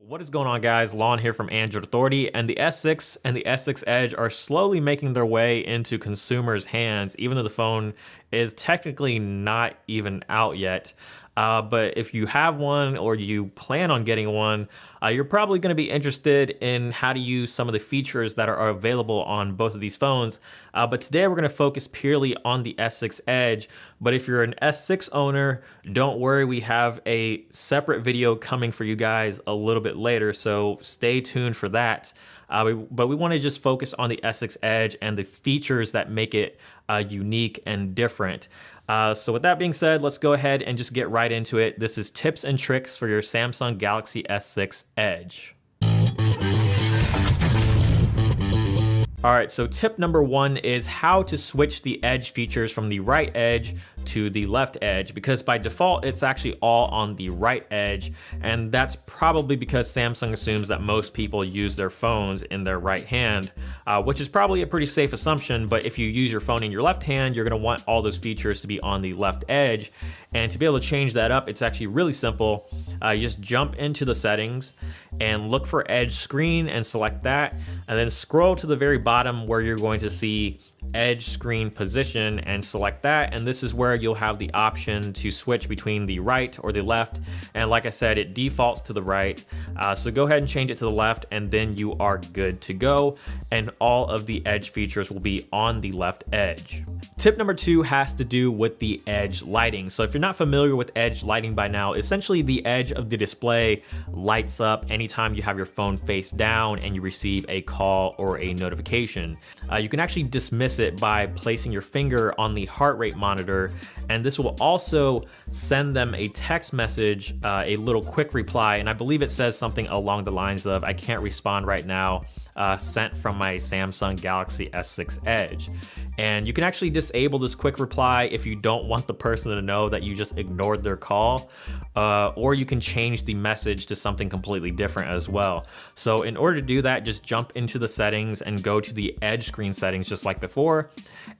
What is going on, guys? Lon here from Android Authority, and the S6 and the S6 Edge are slowly making their way into consumers' hands, even though the phone is technically not even out yet. But if you have one or you plan on getting one, you're probably going to be interested in how to use some of the features that are available on both of these phones. But today we're going to focus purely on the S6 Edge. But if you're an S6 owner, don't worry, we have a separate video coming for you guys a little bit later, so stay tuned for that. But we want to just focus on the S6 Edge and the features that make it unique and different. So with that being said, let's go ahead and just get right into it. This is tips and tricks for your Samsung Galaxy S6 Edge. All right, so tip number one is how to switch the edge features from the right edge to the left edge, because by default it's actually all on the right edge, and that's probably because Samsung assumes that most people use their phones in their right hand, which is probably a pretty safe assumption. But if you use your phone in your left hand, you're going to want all those features to be on the left edge. And to be able to change that up, it's actually really simple. You just jump into the settings and look for Edge Screen and select that, and then scroll to the very bottom where you're going to see Edge Screen Position and select that, and this is where you'll have the option to switch between the right or the left. And like I said, it defaults to the right, so go ahead and change it to the left, and then you are good to go, and all of the edge features will be on the left edge. Tip number two has to do with the edge lighting. So if you're not familiar with edge lighting by now, essentially the edge of the display lights up anytime you have your phone face down and you receive a call or a notification. You can actually dismiss it by placing your finger on the heart rate monitor, and this will also send them a text message, a little quick reply, and I believe it says something along the lines of, "I can't respond right now, sent from my Samsung Galaxy S6 Edge." And you can actually disable this quick reply if you don't want the person to know that you just ignored their call, or you can change the message to something completely different as well. So in order to do that, just jump into the settings and go to the edge screen settings just like before,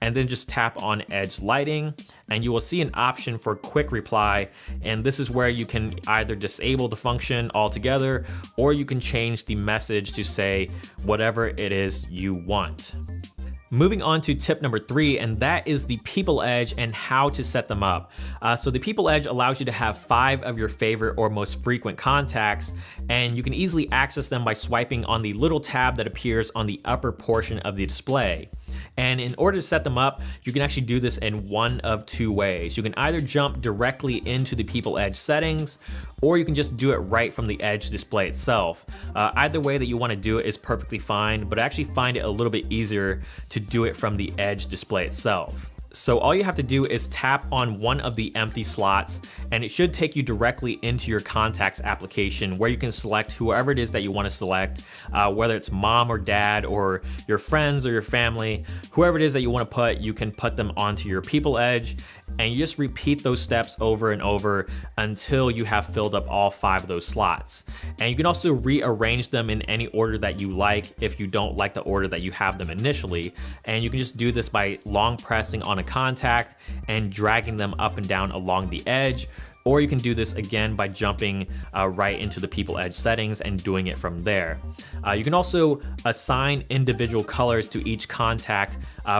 and then just tap on edge lighting, and you will see an option for quick reply. And this is where you can either disable the function altogether, or you can change the message to say whatever it is you want. Moving on to tip number three, and that is the People Edge and how to set them up. So the People Edge allows you to have 5 of your favorite or most frequent contacts, and you can easily access them by swiping on the little tab that appears on the upper portion of the display. And in order to set them up, you can actually do this in one of 2 ways. You can either jump directly into the People Edge settings, or you can just do it right from the Edge display itself. Either way that you want to do it is perfectly fine, but I actually find it a little bit easier to do it from the Edge display itself. So all you have to do is tap on one of the empty slots, and it should take you directly into your contacts application, where you can select whoever it is that you want to select, whether it's mom or dad or your friends or your family. Whoever it is that you want to put, you can put them onto your People Edge, and you just repeat those steps over and over until you have filled up all 5 of those slots. And you can also rearrange them in any order that you like if you don't like the order that you have them initially. And you can just do this by long pressing on a contact and dragging them up and down along the edge, or you can do this again by jumping right into the People Edge settings and doing it from there. You can also assign individual colors to each contact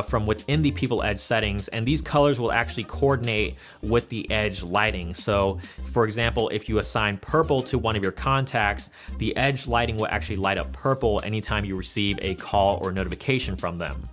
from within the People Edge settings, and these colors will actually coordinate with the Edge lighting. So for example, if you assign purple to one of your contacts, the Edge lighting will actually light up purple anytime you receive a call or notification from them.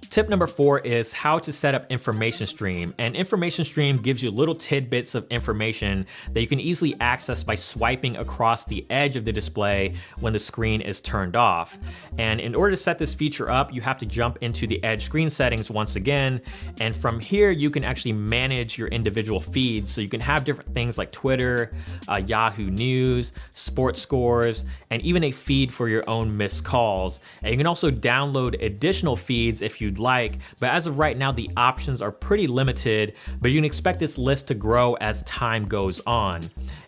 Tip number 4 is how to set up Information Stream. And Information Stream gives you little tidbits of information that you can easily access by swiping across the edge of the display when the screen is turned off. And in order to set this feature up, you have to jump into the Edge screen settings once again. And from here, you can actually manage your individual feeds. So you can have different things like Twitter, Yahoo News, sports scores, and even a feed for your own missed calls. And you can also download additional feeds if you'd like, but as of right now, the options are pretty limited, but you can expect this list to grow as time goes on.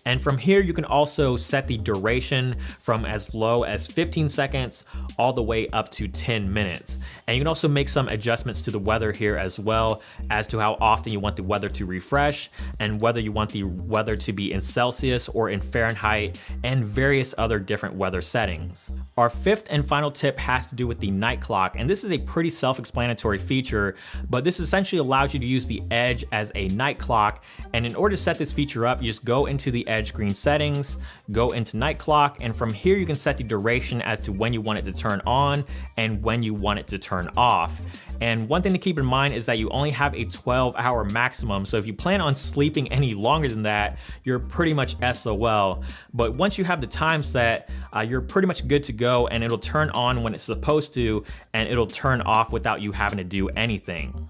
And from here, you can also set the duration from as low as 15 seconds all the way up to 10 minutes. And you can also make some adjustments to the weather here as well, as to how often you want the weather to refresh and whether you want the weather to be in Celsius or in Fahrenheit, and various other different weather settings. Our fifth and final tip has to do with the night clock, and this is a pretty self-explanatory feature, but this essentially allows you to use the Edge as a night clock. And in order to set this feature up, you just go into the Edge screen settings, go into night clock, and from here you can set the duration as to when you want it to turn on and when you want it to turn off. And one thing to keep in mind is that you only have a 12-hour maximum, so if you plan on sleeping any longer than that, you're pretty much SOL. But once you have the time set, you're pretty much good to go, and it'll turn on when it's supposed to, and it'll turn off without you having to do anything.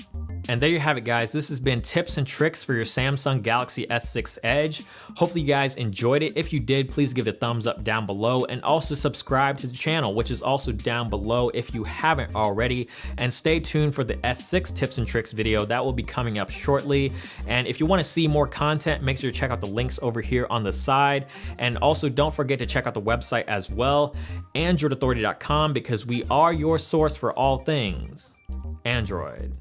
And there you have it, guys. This has been tips and tricks for your Samsung Galaxy S6 Edge. Hopefully you guys enjoyed it. If you did, please give it a thumbs up down below, and also subscribe to the channel, which is also down below if you haven't already. And stay tuned for the S6 tips and tricks video that will be coming up shortly. And if you want to see more content, make sure to check out the links over here on the side. And also don't forget to check out the website as well, AndroidAuthority.com, because we are your source for all things Android.